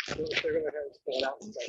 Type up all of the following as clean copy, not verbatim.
They're going to have to pull it out and say,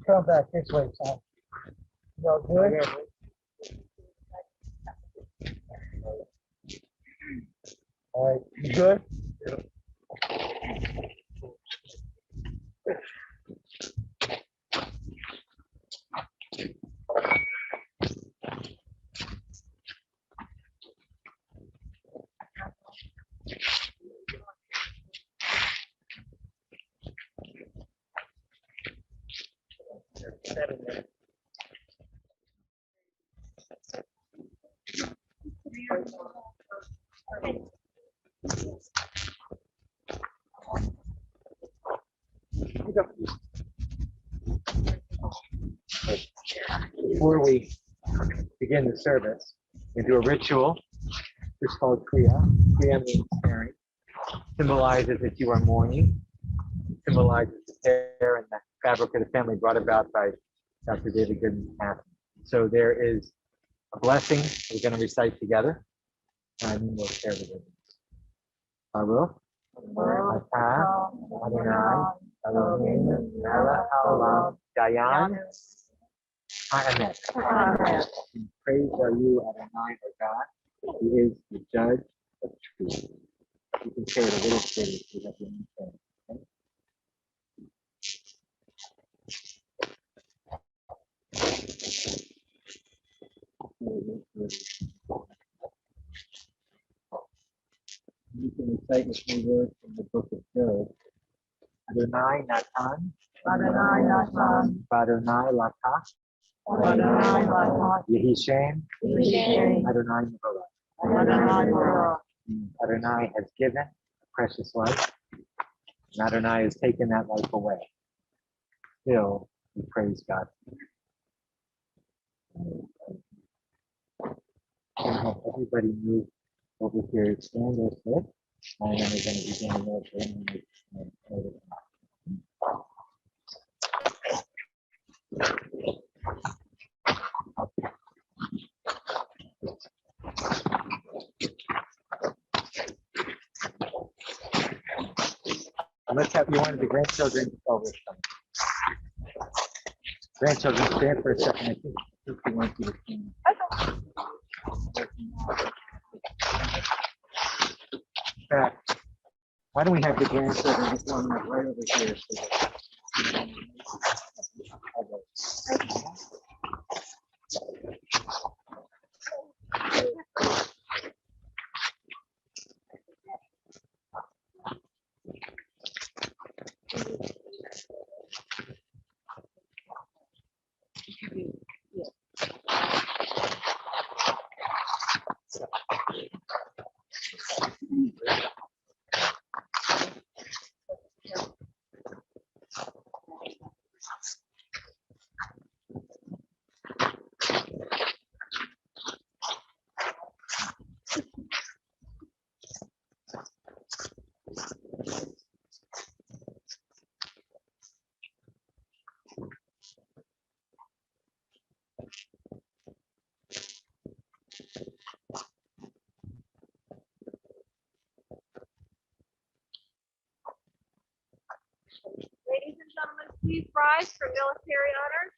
come back this way, son. You all good? All right, you good? Before we begin the service, we do a ritual. It's called Kriya. Kriya means caring. Symbolizes that you are mourning. Symbolizes the care and the fabric of the family brought about by Dr. David Goodman's passing. So there is a blessing we're going to recite together, and then we'll share the goodness. Baruch atah Adonai Eloheinu melech haolam dayan ha'emet. Praise are you, Adonai, our God, who is the judge of truth. You can say it a little steady if you have your own thing. You can recite a few words from the book of Job. Adonai Natan. Adonai Natan. Adonai Lakach. Adonai Lakach. Yehi Shem. Adonai Nevarah. Adonai Nevarah. Adonai has given a precious life, and Adonai has taken that life away. Still, we praise God. And have everybody move over here, stand or sit, and then we're going to begin the military. Let's have you one of the grandchildren over. Grandchildren, stand for a second. I think we want you to stand. In fact, why don't we have the grandchildren just line up right over here? Ladies and gentlemen, please rise for military honors.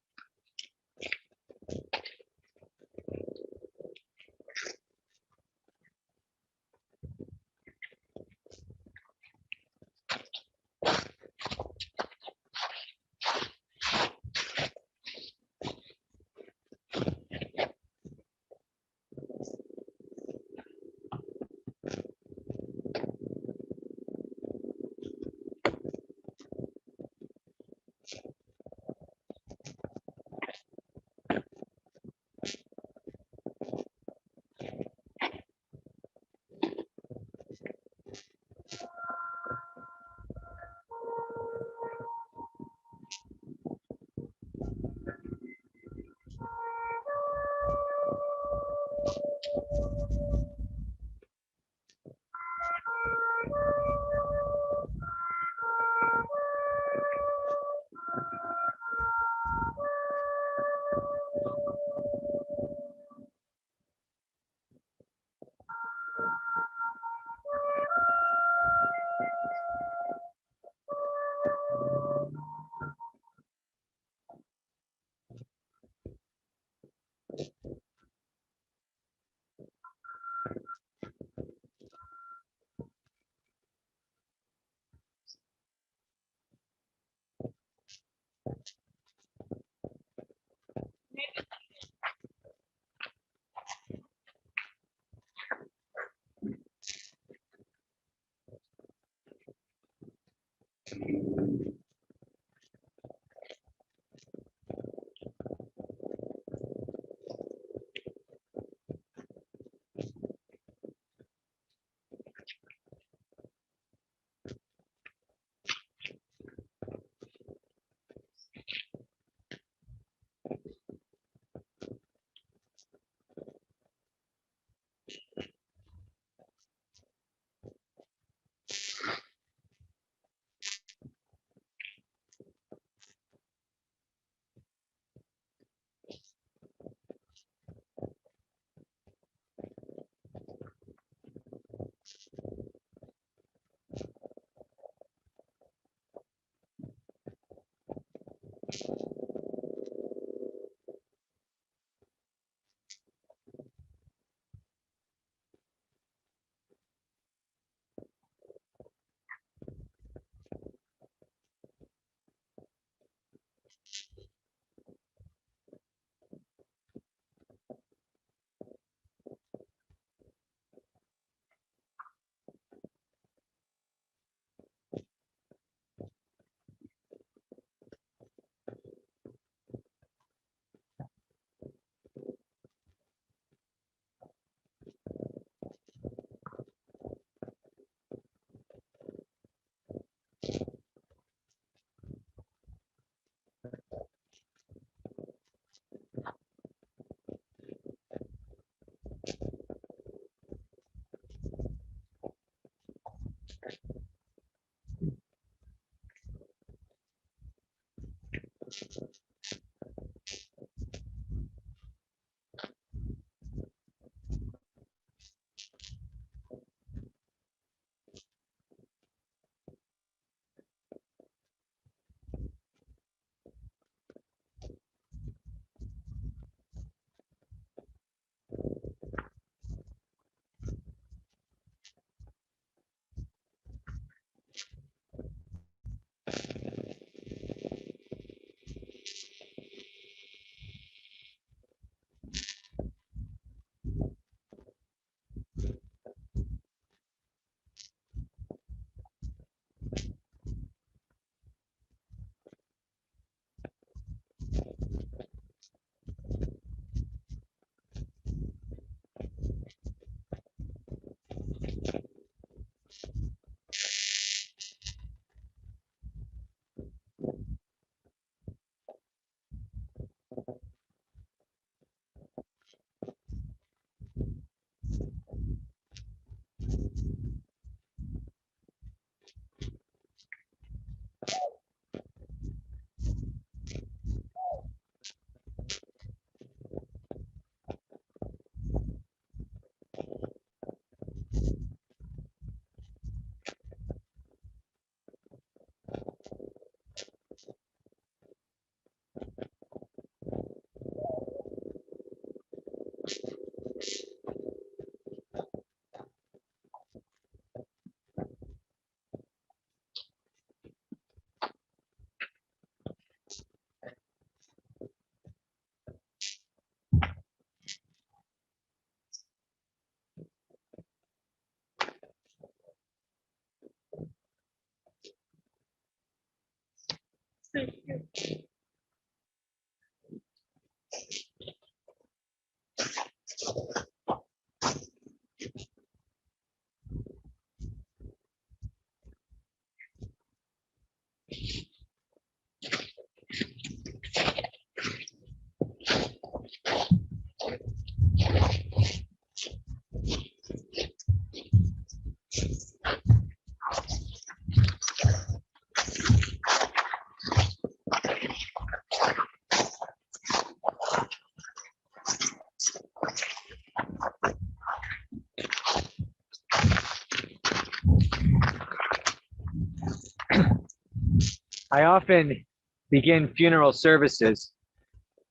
I often begin funeral services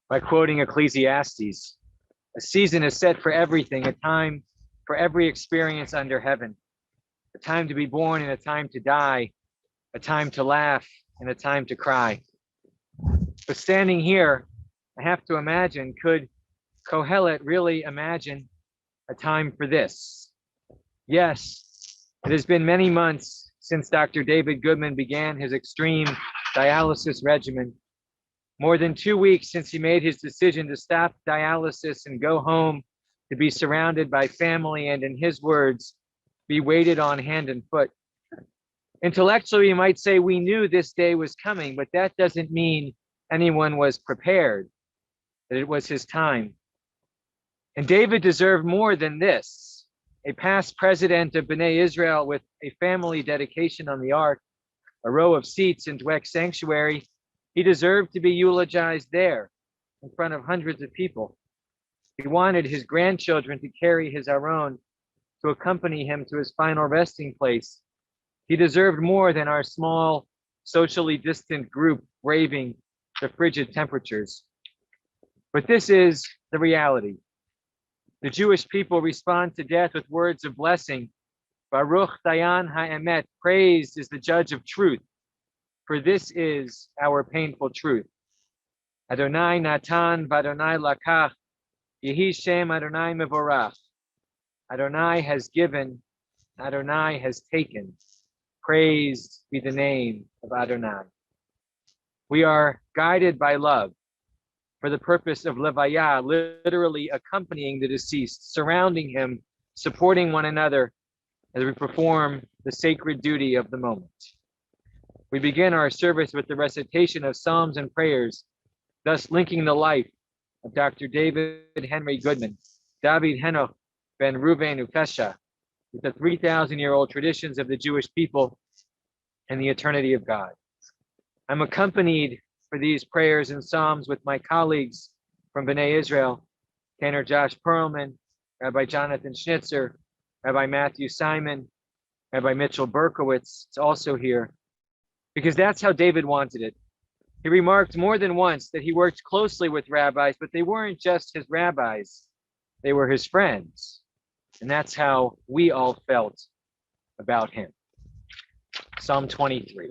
by quoting Ecclesiastes. A season is set for everything, a time for every experience under heaven, a time to be born and a time to die, a time to laugh and a time to cry. But standing here, I have to imagine, could Kohelet really imagine a time for this? Yes, it has been many months since Dr. David Goodman began his extreme dialysis regimen. More than 2 weeks since he made his decision to stop dialysis and go home to be surrounded by family and, in his words, be waited on hand and foot. Intellectually, you might say we knew this day was coming, but that doesn't mean anyone was prepared, that it was his time. And David deserved more than this. A past president of B'nai Israel with a family dedication on the ark, a row of seats in Dweck Sanctuary, he deserved to be eulogized there in front of hundreds of people. He wanted his grandchildren to carry his Aron, to accompany him to his final resting place. He deserved more than our small, socially distant group braving the frigid temperatures. But this is the reality. The Jewish people respond to death with words of blessing. Baruch Dayan Ha'emet, praised is the judge of truth, for this is our painful truth. Adonai Natan v'Adonai Lakach, Yehi Shem Adonai Mevorach. Adonai has given, Adonai has taken. Praised be the name of Adonai. We are guided by love for the purpose of levaya, literally accompanying the deceased, surrounding him, supporting one another as we perform the sacred duty of the moment. We begin our service with the recitation of psalms and prayers, thus linking the life of Dr. David Henry Goodman, David Henoch ben Reuven Ukesha, with the 3,000-year-old traditions of the Jewish people and the eternity of God. I'm accompanied for these prayers and psalms with my colleagues from B'nai Israel, Tanner Josh Perlman, Rabbi Jonathan Schnitzer, Rabbi Matthew Simon, Rabbi Mitchell Berkowitz is also here, because that's how David wanted it. He remarked more than once that he worked closely with rabbis, but they weren't just his rabbis, they were his friends. And that's how we all felt about him. Psalm 23.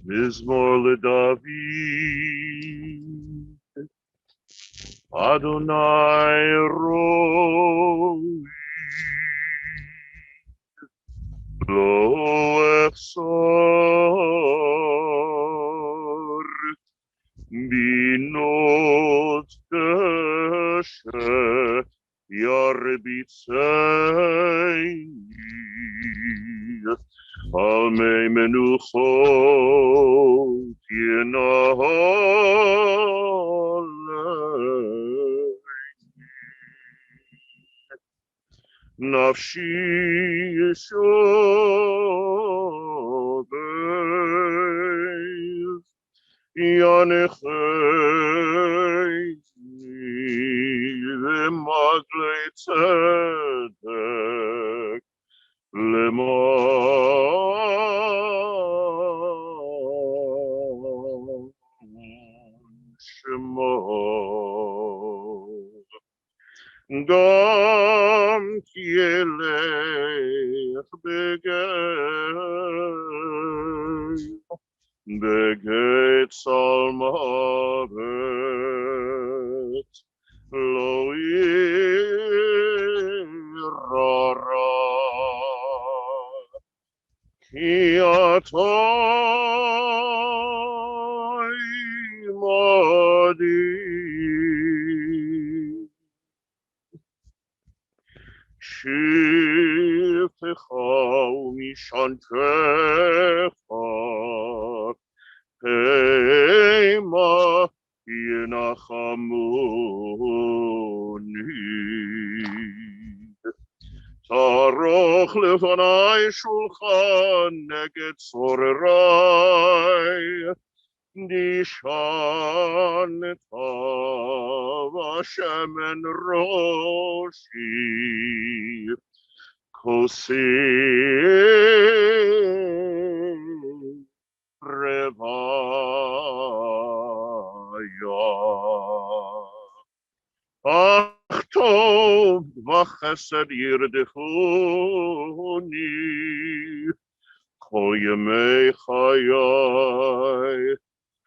Mizmor LeDavid, Adonai Roi, Lo Echsor, Binot Keshe, Yarbitzei, Al mei menuchot yenahol nafshi yishobev yanechei v'maglei tzedek Lemon Shemo Gam Kielech Begay Salmavet Lo Irara Kiatai Madi Shiftecha Umishantecha Hema Yenachamuni Taroch lefanai shulchan neged sorerai Dishan tav Hashem roshi Kosi revaya Ach tov v'chesed yirdechuni kol yemei chayai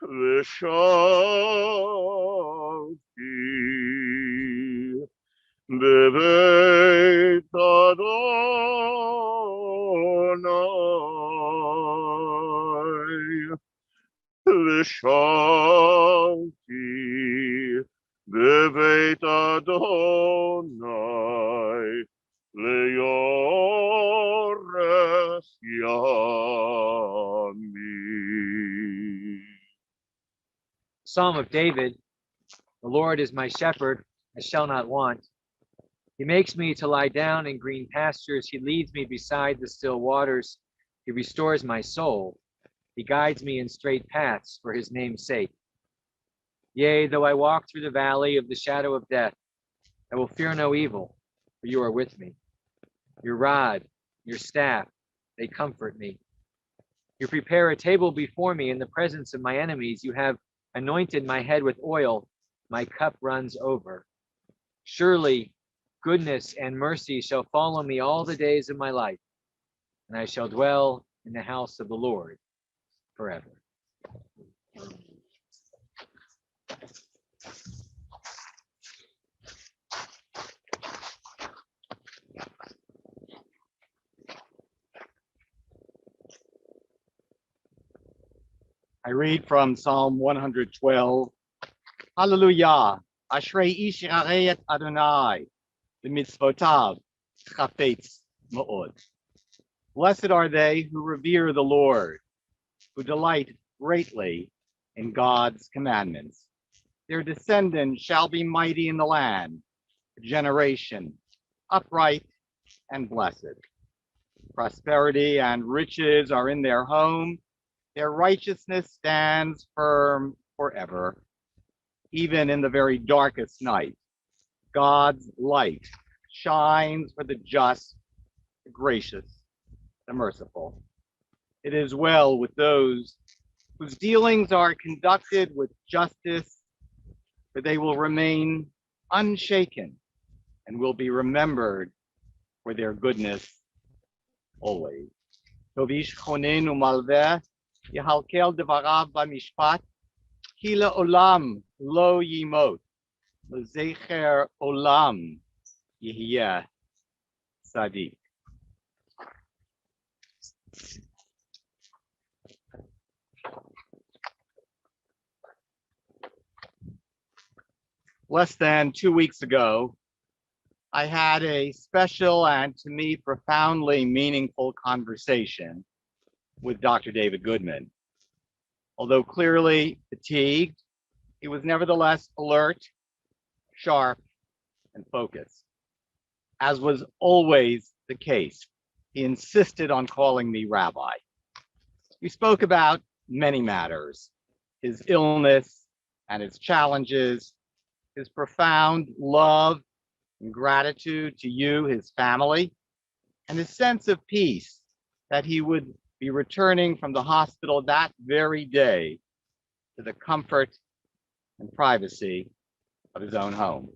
v'shavti bebeit Adonai לאורך ימים. Psalm of David. The Lord is my shepherd, I shall not want. He makes me to lie down in green pastures. He leads me beside the still waters. He restores my soul. He guides me in straight paths for his name's sake. Yea, though I walk through the valley of the shadow of death, I will fear no evil, for you are with me. Your rod, your staff, they comfort me. You prepare a table before me in the presence of my enemies. You have anointed my head with oil. My cup runs over. Surely goodness and mercy shall follow me all the days of my life, and I shall dwell in the house of the Lord forever. I read from Psalm 112. Hallelujah. Ashrei ish yarei Adonai, b'mitzvotav chafetz ma'od. Blessed are they who revere the Lord, who delight greatly in God's commandments. Their descendants shall be mighty in the land, a generation upright and blessed. Prosperity and riches are in their home. Their righteousness stands firm forever. Even in the very darkest night, God's light shines for the just, the gracious, the merciful. It is well with those whose dealings are conducted with justice, for they will remain unshaken and will be remembered for their goodness always. Tovish chonen umalveh, yehalkel devarav b'mishpat, ki le'olam lo yimot, lezecher olam yihyeh tzaddik. Less than 2 weeks ago, I had a special and to me profoundly meaningful conversation with Dr. David Goodman. Although clearly fatigued, he was nevertheless alert, sharp, and focused. As was always the case, he insisted on calling me Rabbi. We spoke about many matters: his illness and its challenges, his profound love and gratitude to you, his family, and his sense of peace that he would be returning from the hospital that very day to the comfort and privacy of his own home.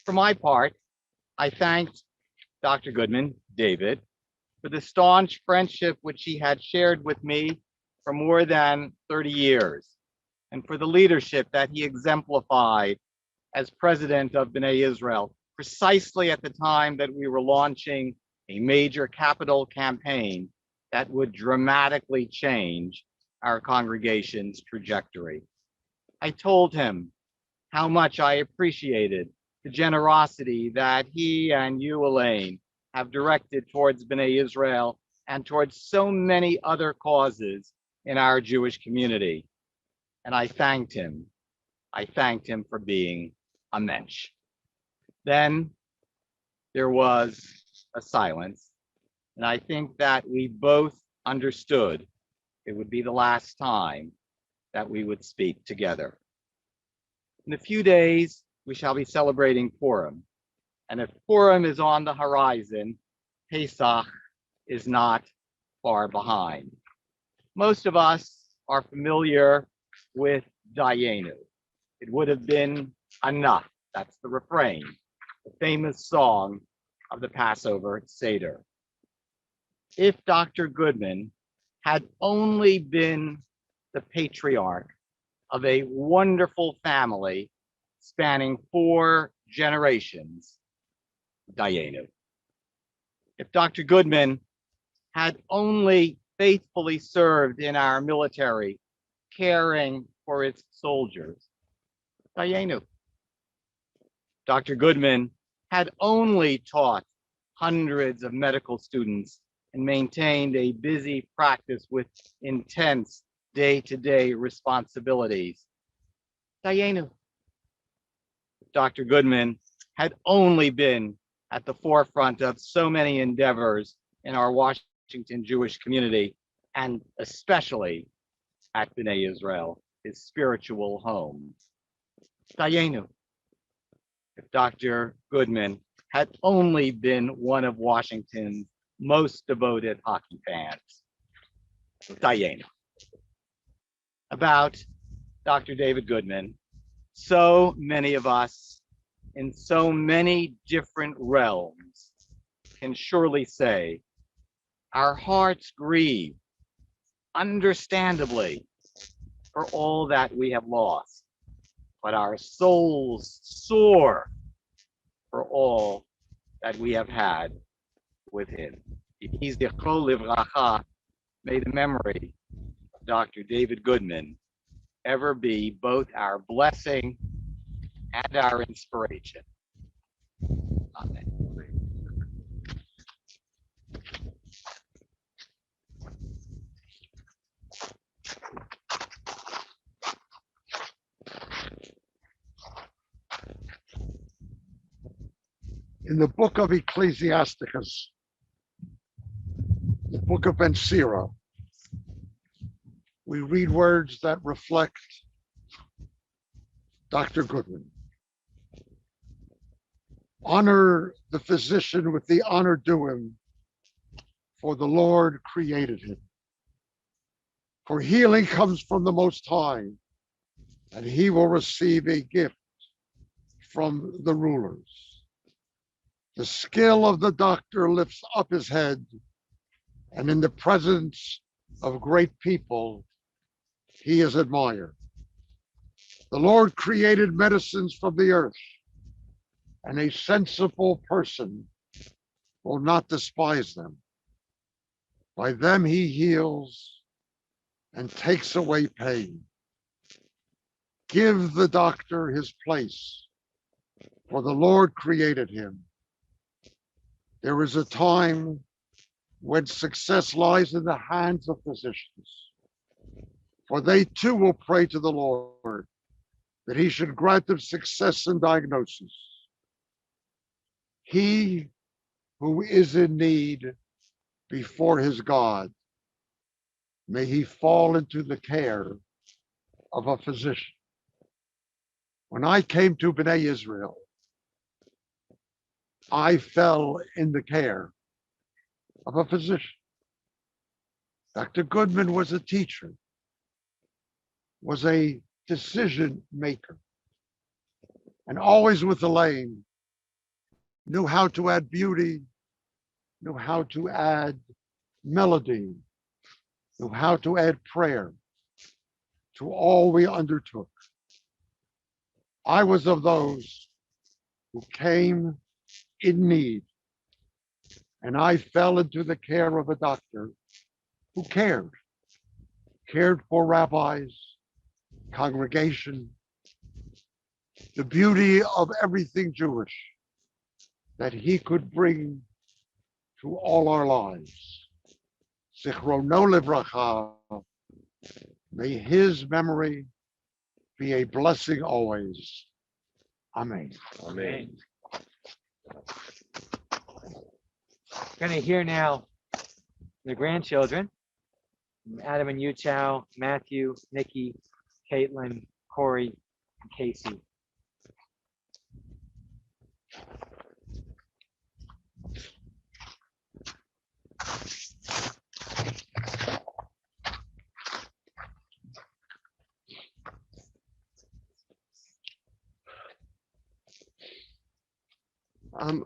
For my part, I thanked Dr. Goodman, David, for the staunch friendship which he had shared with me for more than 30 years, and for the leadership that he exemplified as president of B'nai Israel, precisely at the time that we were launching a major capital campaign that would dramatically change our congregation's trajectory. I told him how much I appreciated the generosity that he and you, Elaine, have directed towards B'nai Israel and towards so many other causes in our Jewish community. And I thanked him. I thanked him for being a mensch. Then there was a silence, and I think that we both understood it would be the last time that we would speak together. In a few days, we shall be celebrating Purim, and if Purim is on the horizon, Pesach is not far behind. Most of us are familiar with Dayenu. It would have been enough. That's the refrain, the famous song of the Passover Seder. If Dr. Goodman had only been the patriarch of a wonderful family spanning 4 generations, Dayenu. If Dr. Goodman had only faithfully served in our military, caring for its soldiers, Dayenu. Dr. Goodman had only taught hundreds of medical students and maintained a busy practice with intense day-to-day responsibilities. Dayenu. Dr. Goodman had only been at the forefront of so many endeavors in our Washington Jewish community, and especially at B'nai Israel, his spiritual home. Dayenu. If Dr. Goodman had only been one of Washington's most devoted hockey fans. Dayenu. About Dr. David Goodman, so many of us in so many different realms can surely say our hearts grieve, understandably, for all that we have lost, but our souls soar for all that we have had with him. May the memory of Dr. David Goodman ever be both our blessing and our inspiration. Amen. In the book of Ecclesiasticus, the book of Ben Sira, we read words that reflect Dr. Goodman. Honor the physician with the honor due him, for the Lord created him. For healing comes from the Most High, and he will receive a gift from the rulers. The skill of the doctor lifts up his head, and in the presence of great people, he is admired. The Lord created medicines from the earth, and a sensible person will not despise them. By them he heals and takes away pain. Give the doctor his place, for the Lord created him. There is a time when success lies in the hands of physicians, for they too will pray to the Lord that he should grant them success in diagnosis. He who is in need before his God, may he fall into the care of a physician. When I came to B'nai Israel, I fell in the care of a physician. Dr. Goodman was a teacher, was a decision maker, and always with Elaine, knew how to add beauty, knew how to add melody, knew how to add prayer to all we undertook. I was of those who came in need, and I fell into the care of a doctor who cared for rabbis, congregation, the beauty of everything Jewish that he could bring to all our lives. Zichrono livracha, may his memory be a blessing always. Amen. Amen. We're going to hear now the grandchildren, Adam and Yu Chow, Matthew, Nikki, Caitlin, Corey, and Casey.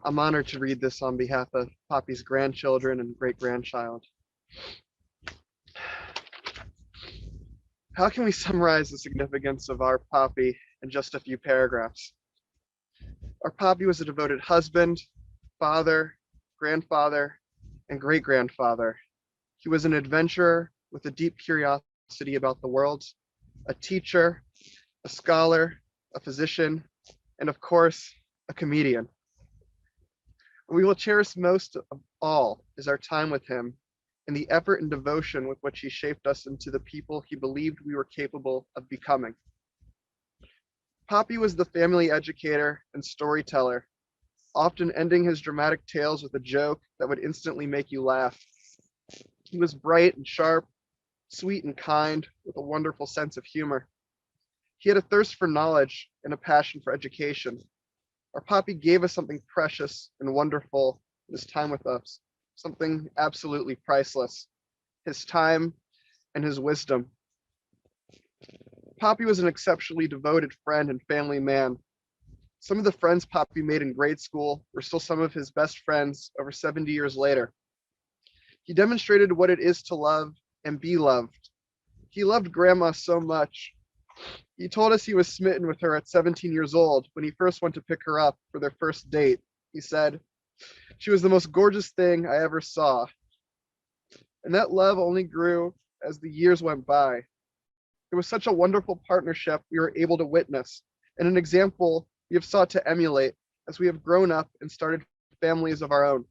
I'm honored to read this on behalf of Poppy's grandchildren and great-grandchild. How can we summarize the significance of our Poppy in just a few paragraphs? Our Poppy was a devoted husband, father, grandfather, and great-grandfather. He was an adventurer with a deep curiosity about the world, a teacher, a scholar, a physician, and of course, a comedian. We will cherish most of all is our time with him and the effort and devotion with which he shaped us into the people he believed we were capable of becoming. Poppy was the family educator and storyteller, often ending his dramatic tales with a joke that would instantly make you laugh. He was bright and sharp, sweet and kind, with a wonderful sense of humor. He had a thirst for knowledge and a passion for education. Our Poppy gave us something precious and wonderful in his time with us, something absolutely priceless, his time and his wisdom. Poppy was an exceptionally devoted friend and family man. Some of the friends Poppy made in grade school were still some of his best friends over 70 years later. He demonstrated what it is to love and be loved. He loved Grandma so much. He told us he was smitten with her at 17 years old when he first went to pick her up for their first date. He said, "She was the most gorgeous thing I ever saw." And that love only grew as the years went by. It was such a wonderful partnership we were able to witness, and an example we have sought to emulate as we have grown up and started families of our own.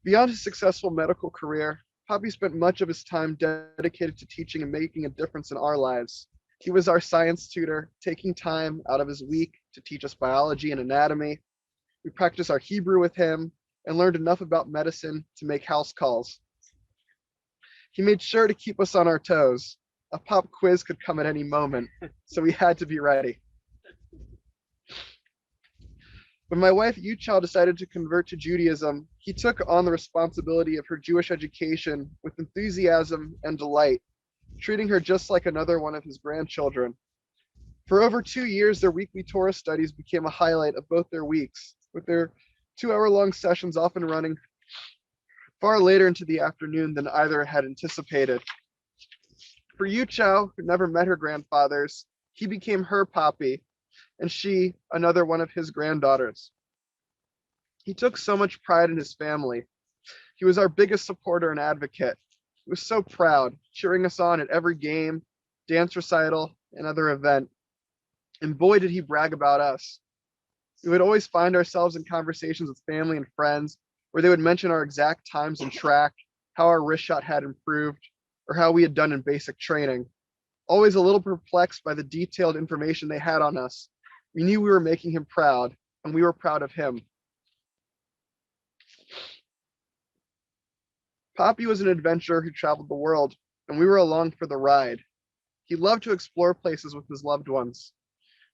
Beyond his successful medical career, Poppy spent much of his time dedicated to teaching and making a difference in our lives. He was our science tutor, taking time out of his week to teach us biology and anatomy. We practiced our Hebrew with him and learned enough about medicine to make house calls. He made sure to keep us on our toes. A pop quiz could come at any moment, so we had to be ready. When my wife Yuchao decided to convert to Judaism, he took on the responsibility of her Jewish education with enthusiasm and delight, treating her just like another one of his grandchildren. For over 2 years, their weekly Torah studies became a highlight of both their weeks, with their 2-hour-long sessions often running far later into the afternoon than either had anticipated. For Yuchao, who never met her grandfathers, he became her Poppy, and she another one of his granddaughters. He took so much pride in his family. He was our biggest supporter and advocate. He was so proud, cheering us on at every game, dance recital, and other event. And boy, did he brag about us. We would always find ourselves in conversations with family and friends where they would mention our exact times in track, how our wrist shot had improved, or how we had done in basic training. Always a little perplexed by the detailed information they had on us, we knew we were making him proud, and we were proud of him. Poppy was an adventurer who traveled the world, and we were along for the ride. He loved to explore places with his loved ones.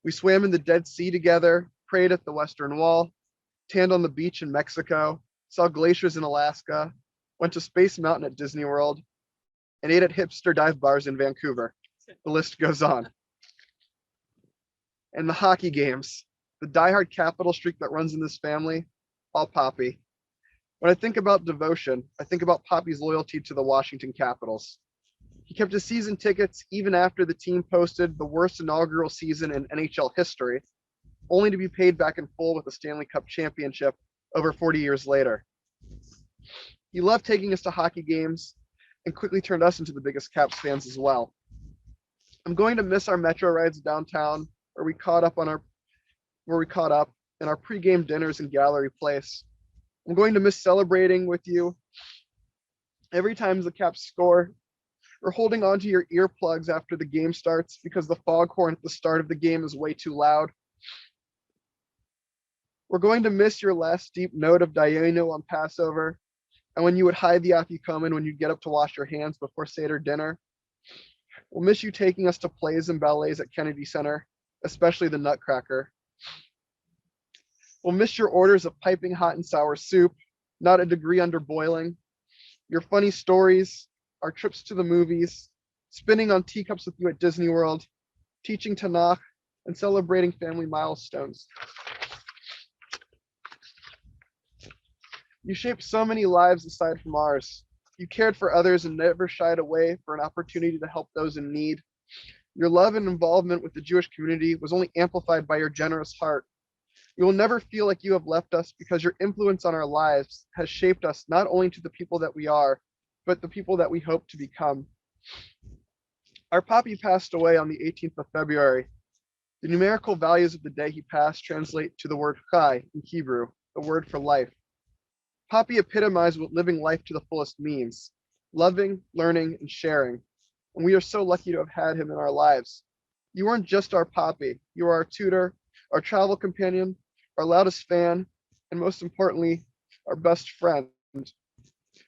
We swam in the Dead Sea together, prayed at the Western Wall, tanned on the beach in Mexico, saw glaciers in Alaska, went to Space Mountain at Disney World, and ate at hipster dive bars in Vancouver. The list goes on. And the hockey games, the diehard capital streak that runs in this family, all Poppy. When I think about devotion, I think about Poppy's loyalty to the Washington Capitals. He kept his season tickets even after the team posted the worst inaugural season in NHL history, only to be paid back in full with a Stanley Cup championship over 40 years later. He loved taking us to hockey games and quickly turned us into the biggest Caps fans as well. I'm going to miss our metro rides downtown where we caught up in our pregame dinners in Gallery Place. I'm going to miss celebrating with you every time the Caps score, or holding onto your earplugs after the game starts because the foghorn at the start of the game is way too loud. We're going to miss your last deep note of Dayenu on Passover, and when you would hide the afikomen when you'd get up to wash your hands before Seder dinner. We'll miss you taking us to plays and ballets at Kennedy Center, especially the Nutcracker. We'll miss your orders of piping hot and sour soup, not a degree under boiling, your funny stories, our trips to the movies, spinning on teacups with you at Disney World, teaching Tanakh, and celebrating family milestones. You shaped so many lives aside from ours. You cared for others and never shied away for an opportunity to help those in need. Your love and involvement with the Jewish community was only amplified by your generous heart. You will never feel like you have left us because your influence on our lives has shaped us not only to the people that we are, but the people that we hope to become. Our Poppy passed away on the 18th of February. The numerical values of the day he passed translate to the word chai in Hebrew, the word for life. Poppy epitomized what living life to the fullest means: loving, learning, and sharing. And we are so lucky to have had him in our lives. You aren't just our Poppy, you are our tutor, our travel companion, our loudest fan, and most importantly, our best friend.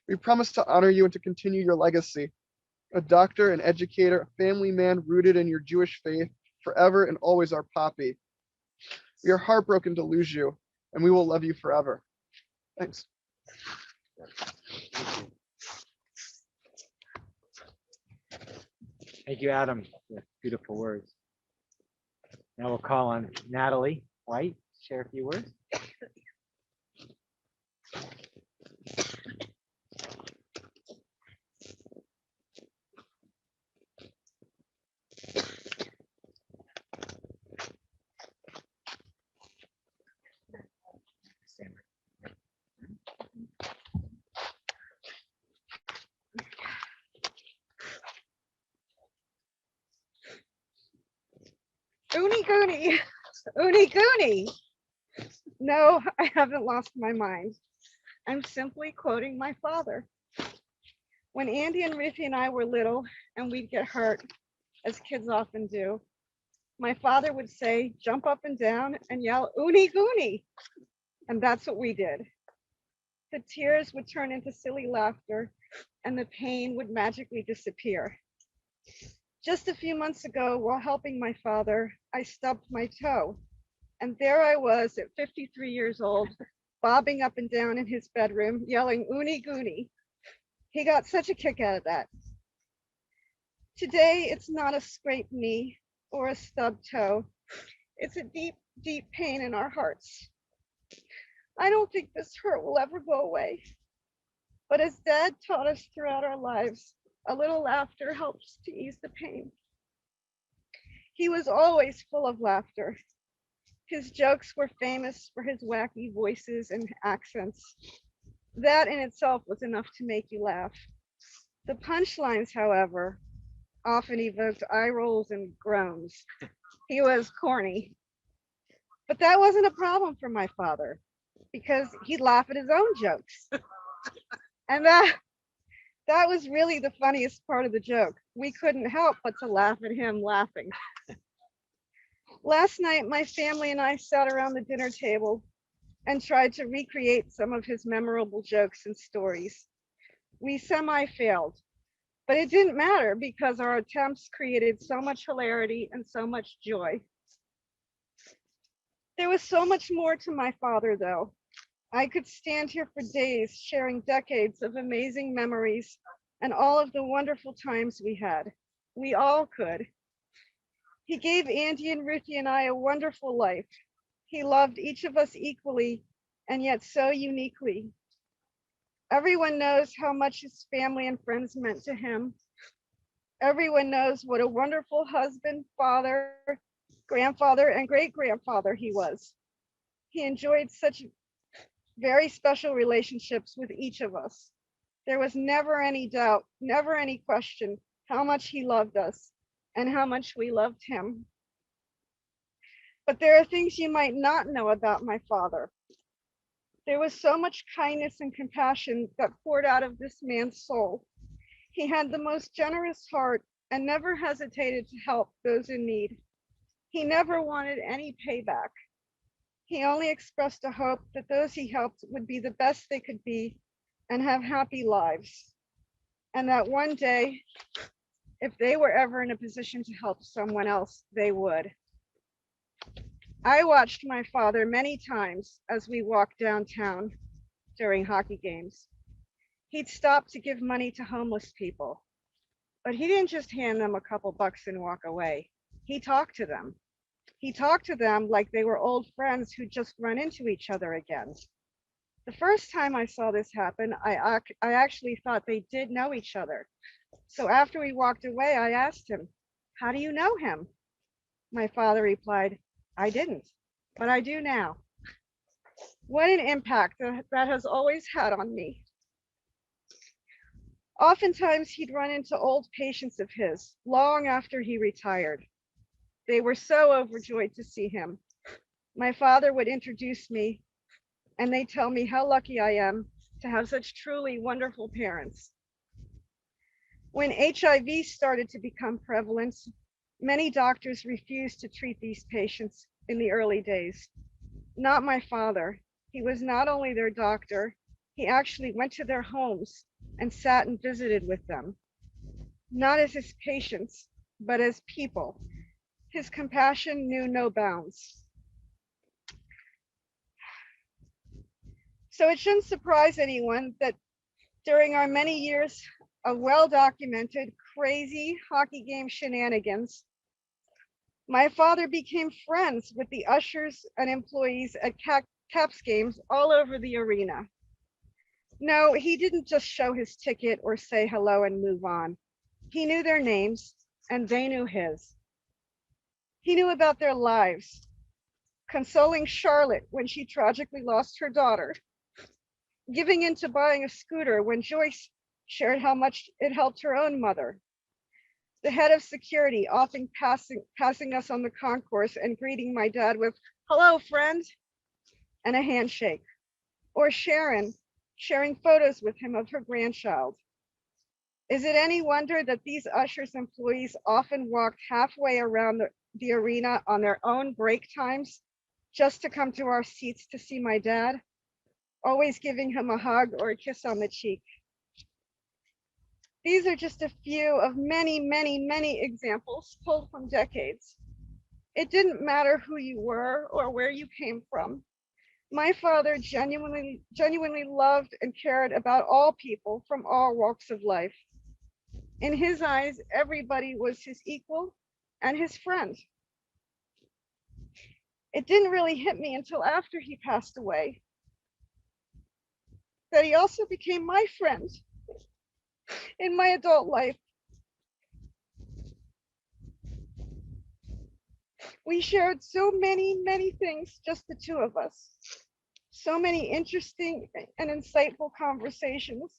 We promise to honor you and to continue your legacy. A doctor, an educator, a family man rooted in your Jewish faith, forever and always our Poppy. We are heartbroken to lose you, and we will love you forever. Thanks. Thank you, Adam. Yeah, beautiful words. Now we'll call on Natalie White to share a few words. Uni Goonie, Uni Goonie. No, I haven't lost my mind. I'm simply quoting my father. When Andy and Ruthie and I were little and we'd get hurt, as kids often do, my father would say, jump up and down and yell, Uni Goonie. And that's what we did. The tears would turn into silly laughter and the pain would magically disappear. Just a few months ago, while helping my father, I stubbed my toe. And there I was at 53 years old, bobbing up and down in his bedroom, yelling, Uni Goonie. He got such a kick out of that. Today, it's not a scraped knee or a stubbed toe. It's a deep, deep pain in our hearts. I don't think this hurt will ever go away. But as Dad taught us throughout our lives, a little laughter helps to ease the pain. He was always full of laughter. His jokes were famous for his wacky voices and accents. That in itself was enough to make you laugh. The punchlines, however, often evoked eye rolls and groans. He was corny. But that wasn't a problem for my father because he'd laugh at his own jokes. And that was really the funniest part of the joke. We couldn't help but to laugh at him laughing. Last night, my family and I sat around the dinner table and tried to recreate some of his memorable jokes and stories. We semi-failed, but it didn't matter because our attempts created so much hilarity and so much joy. There was so much more to my father, though. I could stand here for days sharing decades of amazing memories and all of the wonderful times we had. We all could. He gave Andy and Ruthie and I a wonderful life. He loved each of us equally and yet so uniquely. Everyone knows how much his family and friends meant to him. Everyone knows what a wonderful husband, father, grandfather, and great-grandfather he was. He enjoyed such very special relationships with each of us. There was never any doubt, never any question how much he loved us and how much we loved him. But there are things you might not know about my father. There was so much kindness and compassion that poured out of this man's soul. He had the most generous heart and never hesitated to help those in need. He never wanted any payback. He only expressed a hope that those he helped would be the best they could be and have happy lives. And that one day, if they were ever in a position to help someone else, they would. I watched my father many times as we walked downtown during hockey games. He'd stop to give money to homeless people, but he didn't just hand them a couple bucks and walk away. He talked to them. He talked to them like they were old friends who just run into each other again. The first time I saw this happen, I actually thought they did know each other. So after we walked away, I asked him, "How do you know him?" My father replied, "I didn't, but I do now." What an impact that has always had on me. Oftentimes he'd run into old patients of his long after he retired. They were so overjoyed to see him. My father would introduce me and they tell me how lucky I am to have such truly wonderful parents. When HIV started to become prevalent, many doctors refused to treat these patients in the early days. Not my father. He was not only their doctor, he actually went to their homes and sat and visited with them, not as his patients, but as people. His compassion knew no bounds. So it shouldn't surprise anyone that during our many years of well-documented crazy hockey game shenanigans, my father became friends with the ushers and employees at Caps games all over the arena. No, he didn't just show his ticket or say hello and move on. He knew their names and they knew his. He knew about their lives, consoling Charlotte when she tragically lost her daughter, giving in to buying a scooter when Joyce shared how much it helped her own mother. The head of security often passing us on the concourse and greeting my dad with, "Hello, friend," and a handshake. Or Sharon sharing photos with him of her grandchild. Is it any wonder that these ushers employees often walked halfway around the arena on their own break times just to come to our seats to see my dad, always giving him a hug or a kiss on the cheek? These are just a few of many, many, many examples pulled from decades. It didn't matter who you were or where you came from. My father genuinely loved and cared about all people from all walks of life. In his eyes, everybody was his equal and his friend. It didn't really hit me until after he passed away that he also became my friend in my adult life. We shared so many, many things, just the two of us. So many interesting and insightful conversations.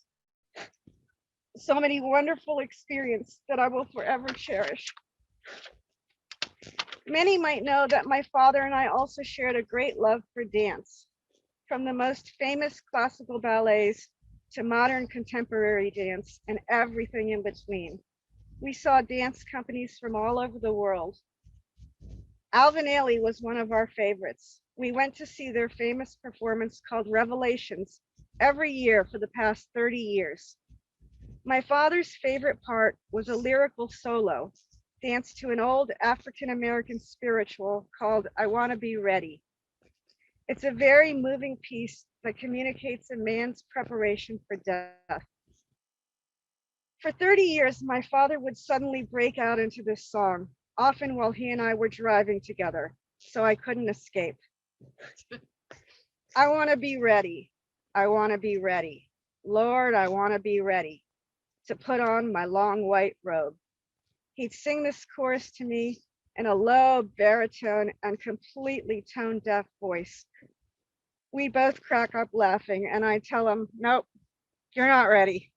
So many wonderful experiences that I will forever cherish. Many might know that my father and I also shared a great love for dance, from the most famous classical ballets to modern contemporary dance and everything in between. We saw dance companies from all over the world. Alvin Ailey was one of our favorites. We went to see their famous performance called Revelations every year for the past 30 years. My father's favorite part was a lyrical solo danced to an old African-American spiritual called I Want to Be Ready. It's a very moving piece that communicates a man's preparation for death. For 30 years, my father would suddenly break out into this song, often while he and I were driving together, so I couldn't escape. I want to be ready. I want to be ready. Lord, I want to be ready to put on my long white robe. He'd sing this chorus to me in a low baritone and completely tone deaf voice. We both crack up laughing and I tell him, nope, you're not ready.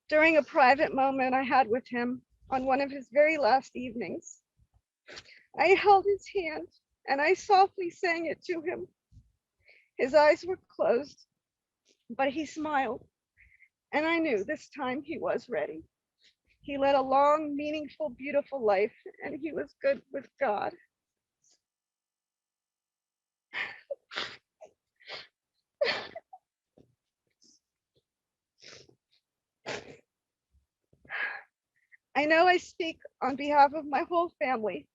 During a private moment I had with him on one of his very last evenings, I held his hand and I softly sang it to him. His eyes were closed, but he smiled, and I knew this time he was ready. He led a long, meaningful, beautiful life, and he was good with God. I know I speak on behalf of my whole family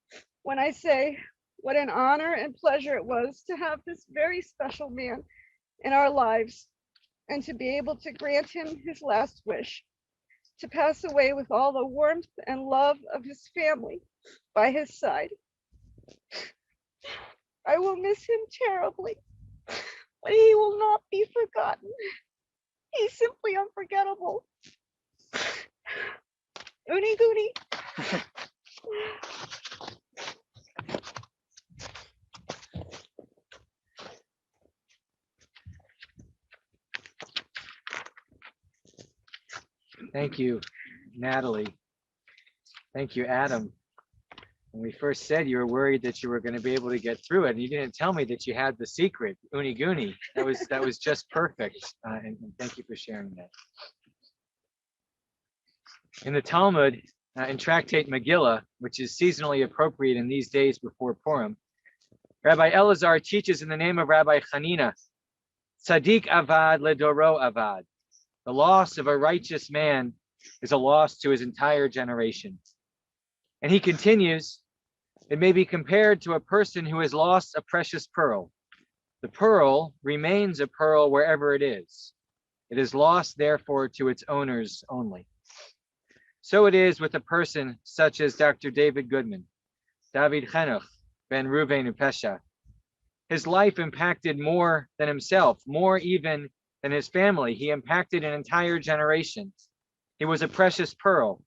when I say what an honor and pleasure it was to have this very special man in our lives and to be able to grant him his last wish, to pass away with all the warmth and love of his family by his side. I will miss him terribly, but he will not be forgotten. He's simply unforgettable. Uni Goody. Thank you, Natalie. Thank you, Adam. When we first said you were worried that you were going to be able to get through it, and you didn't tell me that you had the secret, uni guni. That was just perfect. And thank you for sharing that. In the Talmud, in Tractate Megillah, which is seasonally appropriate in these days before Purim, Rabbi Elazar teaches in the name of Rabbi Hanina, Tzaddik avad ledoro avad. The loss of a righteous man is a loss to his entire generation. And he continues, it may be compared to a person who has lost a precious pearl. The pearl remains a pearl wherever it is. It is lost, therefore, to its owners only. So it is with a person such as Dr. David Goodman, David Chenuch, Ben Ruvain Upesha. His life impacted more than himself, more even than his family. He impacted an entire generation. He was a precious pearl,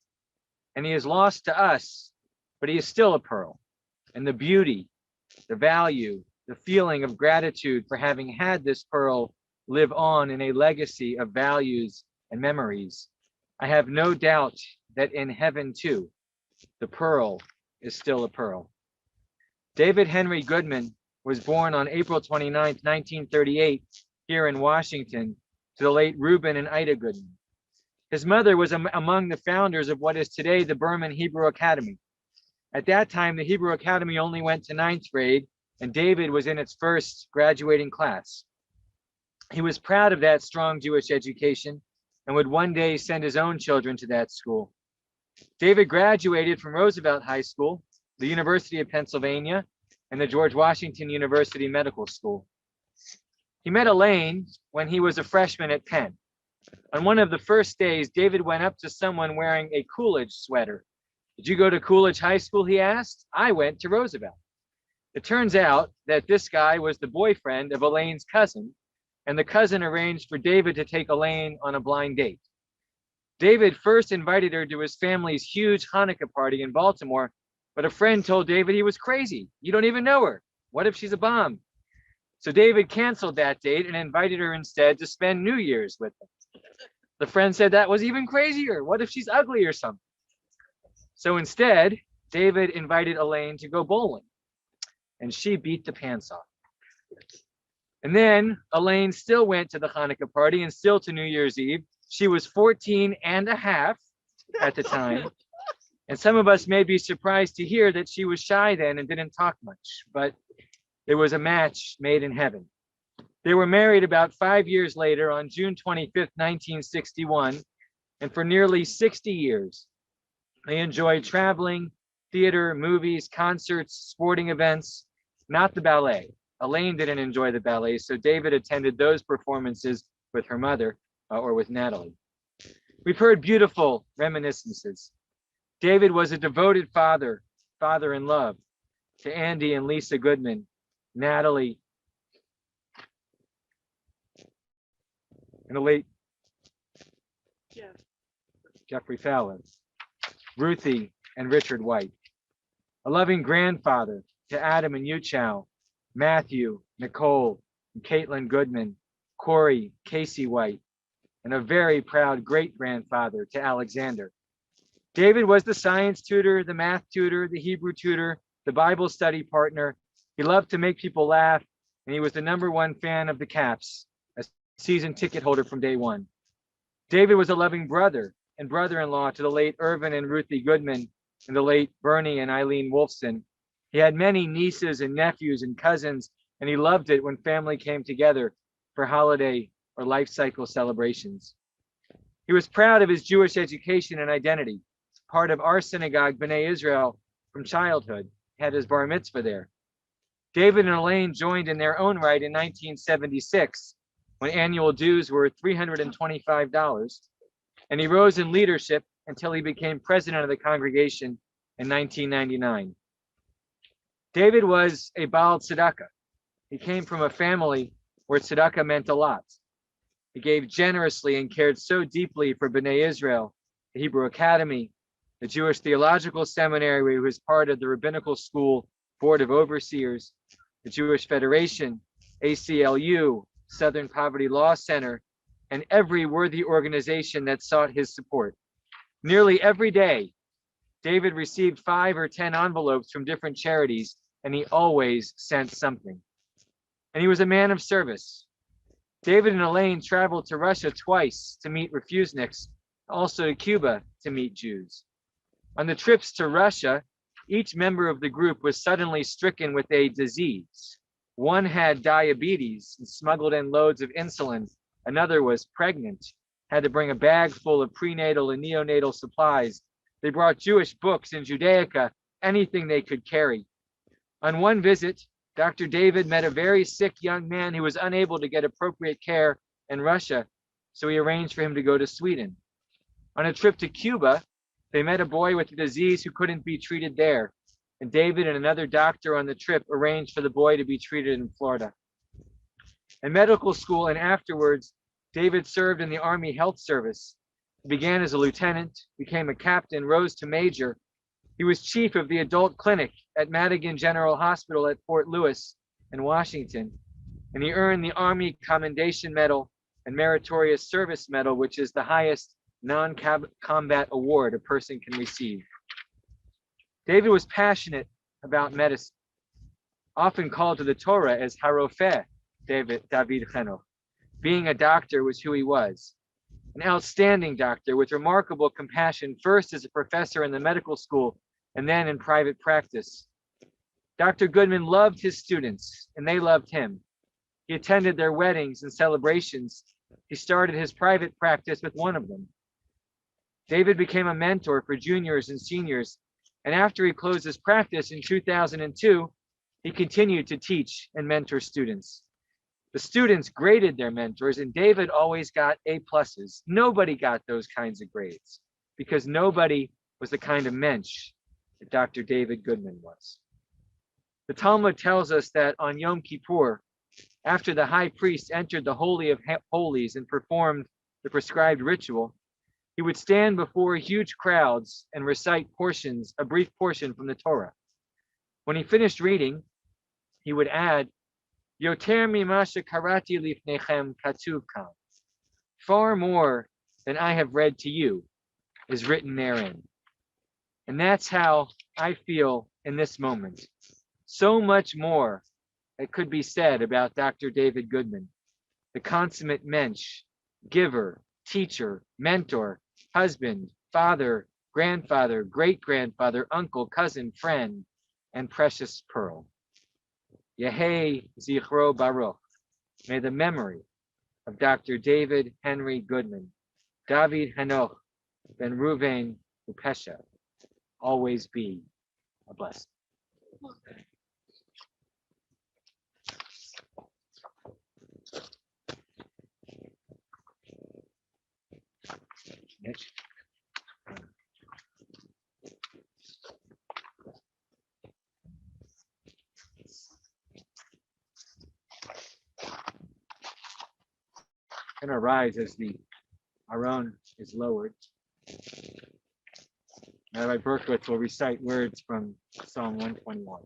and he is lost to us, but he is still a pearl. And the beauty, the value, the feeling of gratitude for having had this pearl live on in a legacy of values and memories. I have no doubt that in heaven too, the pearl is still a pearl. David Henry Goodman was born on April 29th, 1938, here in Washington, to the late Reuben and Ida Goodman. His mother was among the founders of what is today the Berman Hebrew Academy. At that time, the Hebrew Academy only went to 9th grade, and David was in its first graduating class. He was proud of that strong Jewish education and would one day send his own children to that school. David graduated from Roosevelt High School, the University of Pennsylvania, and the George Washington University Medical School. He met Elaine when he was a freshman at Penn. On one of the first days, David went up to someone wearing a Coolidge sweater. Did you go to Coolidge High School, he asked. I went to Roosevelt. It turns out that this guy was the boyfriend of Elaine's cousin, and the cousin arranged for David to take Elaine on a blind date. David first invited her to his family's huge Hanukkah party in Baltimore, but a friend told David he was crazy. You don't even know her. What if she's a bomb? So David canceled that date and invited her instead to spend New Year's with him. The friend said that was even crazier. What if she's ugly or something? So instead, David invited Elaine to go bowling, and she beat the pants off. And then Elaine still went to the Hanukkah party and still to New Year's Eve. She was 14 and a half at the time. And some of us may be surprised to hear that she was shy then and didn't talk much, but it was a match made in heaven. They were married about 5 years later on June 25th, 1961, and for nearly 60 years, they enjoyed traveling, theater, movies, concerts, sporting events, not the ballet. Elaine didn't enjoy the ballet, so David attended those performances with her mother or with Natalie. We've heard beautiful reminiscences. David was a devoted father in love to Andy and Lisa Goodman, Natalie, and the late Jeffrey Fowler, Ruthie and Richard White. A loving grandfather to Adam and Yuchow, Matthew, Nicole, and Caitlin Goodman, Corey, Casey White, and a very proud great-grandfather to Alexander. David was the science tutor, the math tutor, the Hebrew tutor, the Bible study partner. He loved to make people laugh, and he was the #1 fan of the Caps, a season ticket holder from day one. David was a loving brother and brother-in-law to the late Irvin and Ruthie Goodman and the late Bernie and Eileen Wolfson. He had many nieces and nephews and cousins, and he loved it when family came together for holiday or life cycle celebrations. He was proud of his Jewish education and identity. Part of our synagogue, B'nai Israel, from childhood, had his bar mitzvah there. David and Elaine joined in their own right in 1976, when annual dues were $325, and he rose in leadership until he became president of the congregation in 1999. David was a Baal Tzedakah. He came from a family where tzedakah meant a lot. He gave generously and cared so deeply for B'nai Israel, the Hebrew Academy, the Jewish Theological Seminary, where he was part of the Rabbinical School Board of Overseers, the Jewish Federation, ACLU, Southern Poverty Law Center, and every worthy organization that sought his support. Nearly every day, David received 5 or 10 envelopes from different charities, and he always sent something. And he was a man of service. David and Elaine traveled to Russia twice to meet refuseniks, also to Cuba to meet Jews. On the trips to Russia, each member of the group was suddenly stricken with a disease. One had diabetes and smuggled in loads of insulin. Another was pregnant, had to bring a bag full of prenatal and neonatal supplies. They brought Jewish books and Judaica, anything they could carry. On one visit, Dr. David met a very sick young man who was unable to get appropriate care in Russia, so he arranged for him to go to Sweden. On a trip to Cuba, they met a boy with a disease who couldn't be treated there, and David and another doctor on the trip arranged for the boy to be treated in Florida. In medical school and afterwards, David served in the Army Health Service. He began as a lieutenant, became a captain, rose to major. He was chief of the adult clinic at Madigan General Hospital at Fort Lewis in Washington, and he earned the Army Commendation Medal and Meritorious Service Medal, which is the highest non-combat award a person can receive. David was passionate about medicine, often called to the Torah as Harofeh David Chenoch. Being a doctor was who he was. An outstanding doctor with remarkable compassion, first as a professor in the medical school and then in private practice. Dr. Goodman loved his students and they loved him. He attended their weddings and celebrations. He started his private practice with one of them. David became a mentor for juniors and seniors, and after he closed his practice in 2002, he continued to teach and mentor students. The students graded their mentors, and David always got A+. Nobody got those kinds of grades because nobody was the kind of mensch that Dr. David Goodman was. The Talmud tells us that on Yom Kippur, after the high priest entered the Holy of Holies and performed the prescribed ritual, he would stand before huge crowds and recite a brief portion from the Torah. When he finished reading, he would add, Yoter mimasha karati lifnechem katuv kam. Far more than I have read to you is written therein. And that's how I feel in this moment. So much more that could be said about Dr. David Goodman, the consummate mensch, giver, teacher, mentor, husband, father, grandfather, great-grandfather, uncle, cousin, friend, and precious pearl. Yehei Zichro Baruch. May the memory of Dr. David Henry Goodman, David Henoch Ben Ruvain Upesha, always be a blessing. Going to rise as the Aron is lowered. Rabbi Berkowitz will recite words from Psalm 121.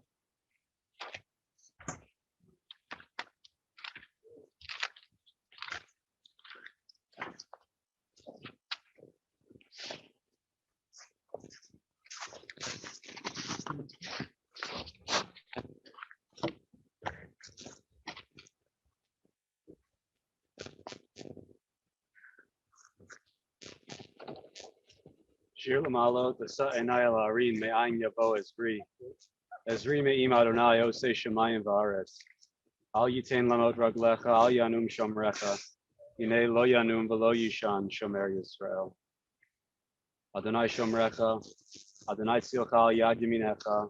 Shir Lamalo, the Sa'enai Larim, Me'ain Yavo Ezri. Ezri Me'im Adonai, Ose Shemayim Va'aretz. Al Yitain Lamot Raglecha, Al Yanum Shomrecha. Yine Lo Yanum Velo Yishan, Shomer Yisrael. Adonai Shomrecha, Adonai Tzilcha Al Yad Yaminecha.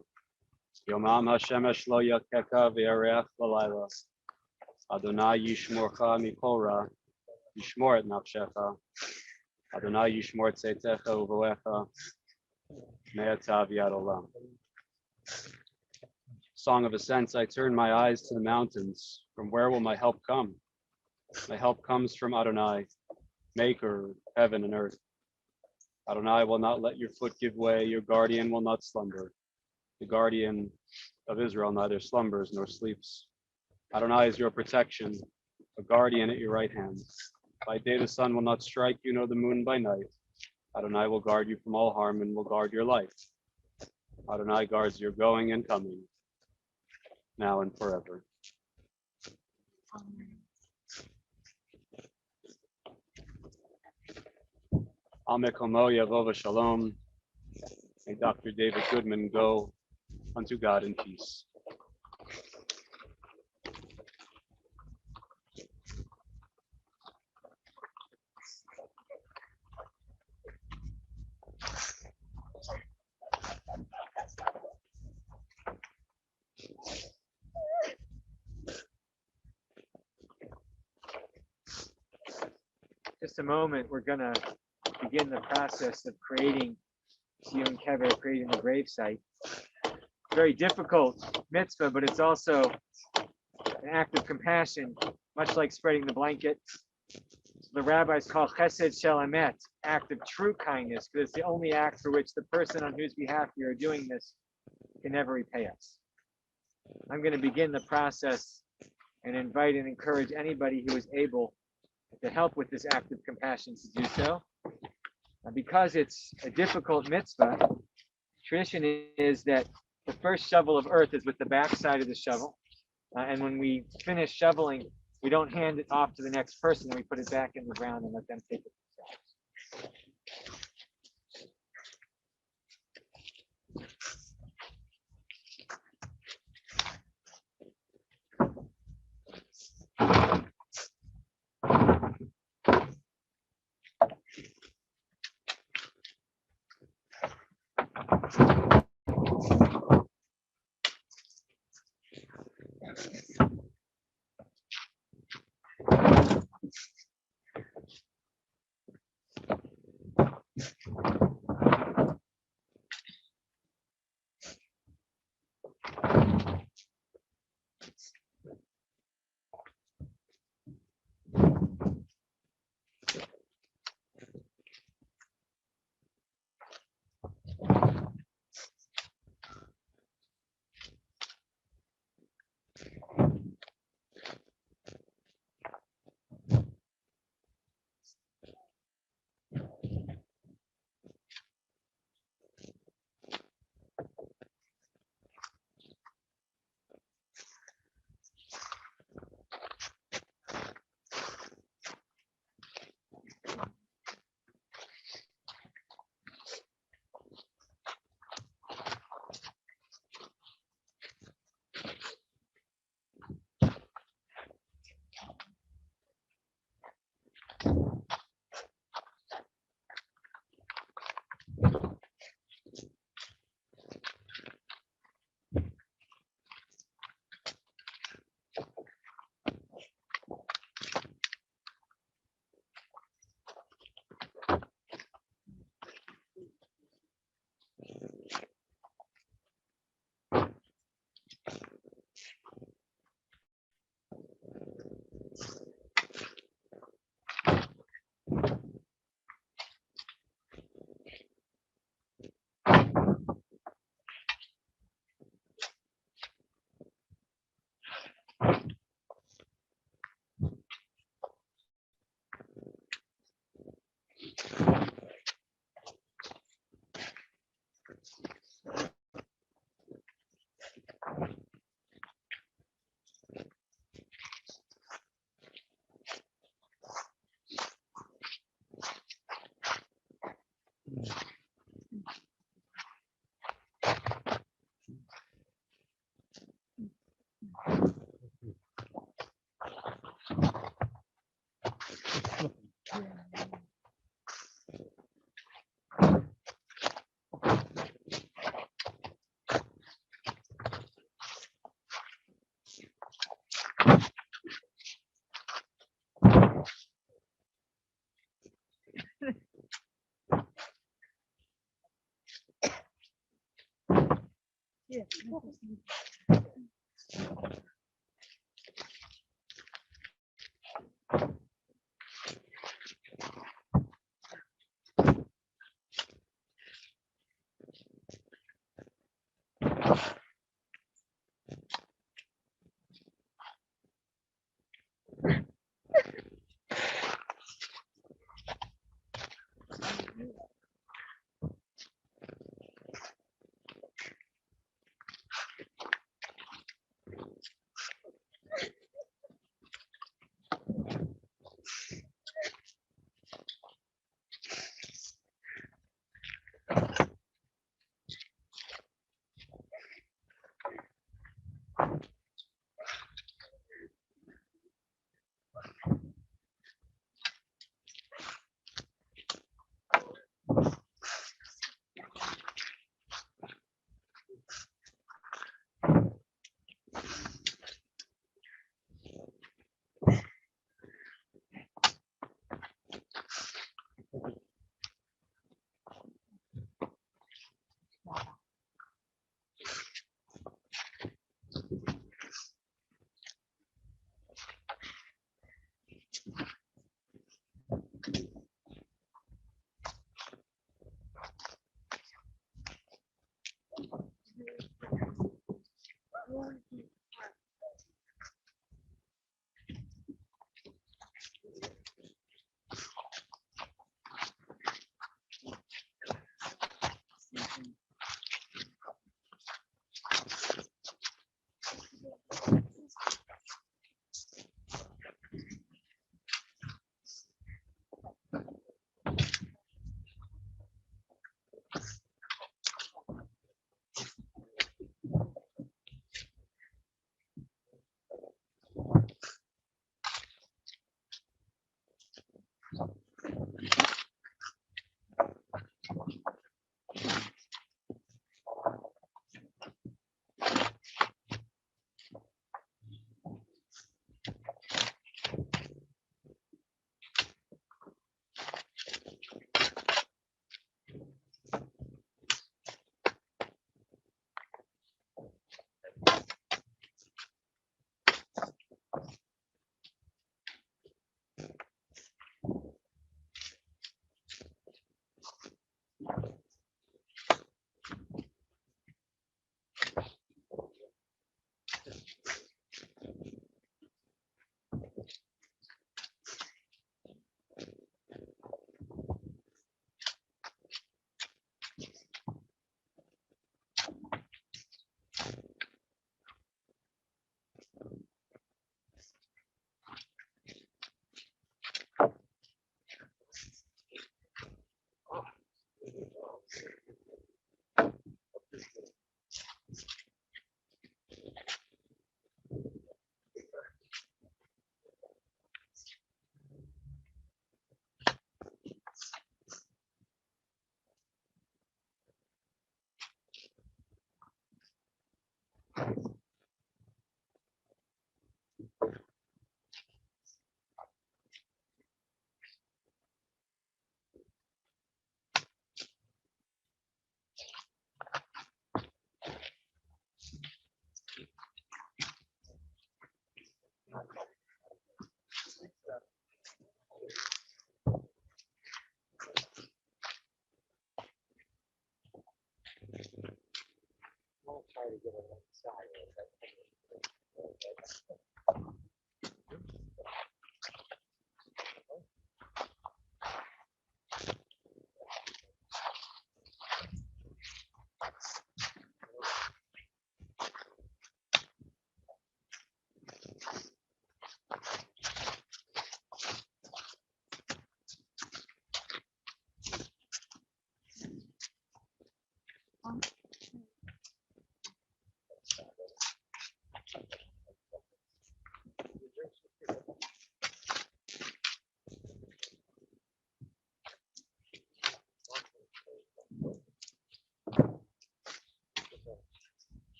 Yomam HaShemesh Lo Yakeka Ve'areach Lalayla. Adonai Yishmorcha Mikol Ra, Yishmor et Nafshecha. Adonai Yishmor Tzeitecha Uvoecha, Me'atav Yad Olam. Song of Ascents, I turn my eyes to the mountains. From where will my help come? My help comes from Adonai, maker of heaven and earth. Adonai will not let your foot give way, your guardian will not slumber. The guardian of Israel neither slumbers nor sleeps. Adonai is your protection, a guardian at your right hand. By day the sun will not strike you, nor the moon by night. Adonai will guard you from all harm and will guard your life. Adonai guards your going and coming, now and forever. Amekomo Yavova Shalom. May Dr. David Goodman go unto God in peace. Just a moment, we're gonna begin the process of creating Sion Kever, creating the gravesite. Very difficult mitzvah, but it's also an act of compassion, much like spreading the blanket. The rabbis call chesed shel emet, act of true kindness, because it's the only act for which the person on whose behalf we are doing this can never repay us. I'm going to begin the process and invite and encourage anybody who is able to help with this act of compassion to do so. Because it's a difficult mitzvah, tradition is that the first shovel of earth is with the back side of the shovel. And when we finish shoveling, we don't hand it off to the next person. We put it back in the ground and let them take it themselves.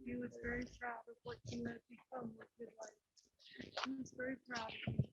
He was very proud of what you had become with your life. He was very proud of you.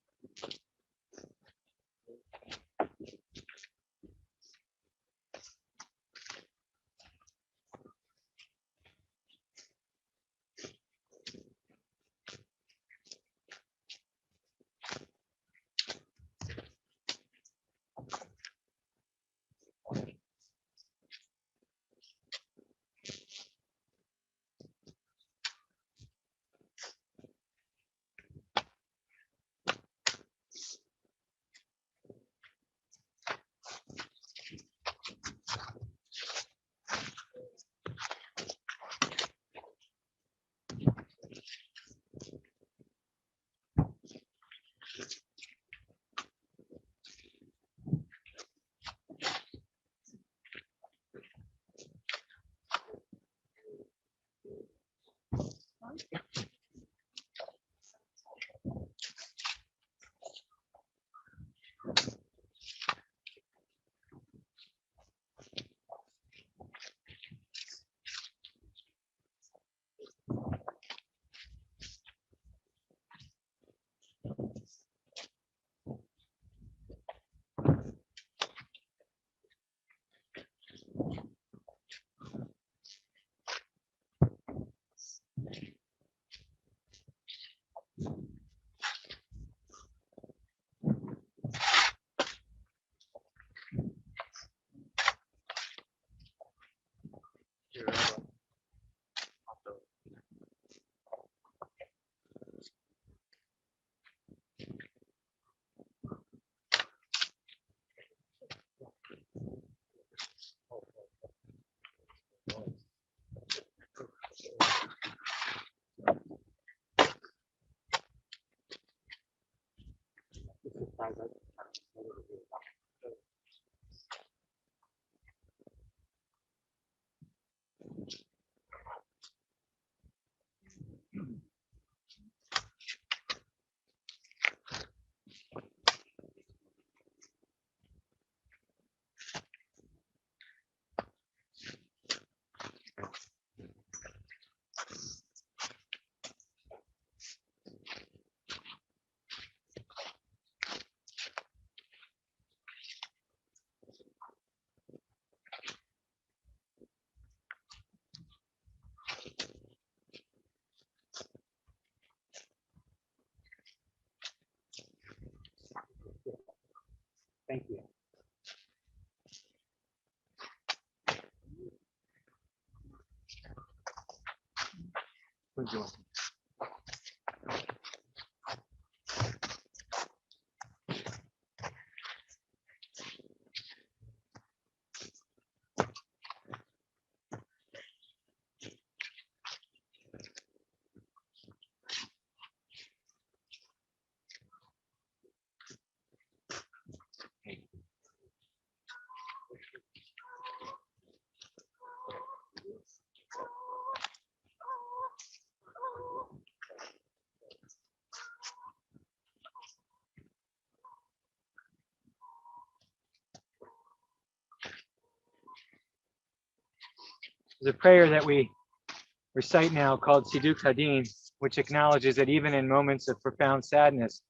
Thank you. Enjoy. There's a prayer that we recite now called Siduk Hadin, which acknowledges that even in moments of profound sadness,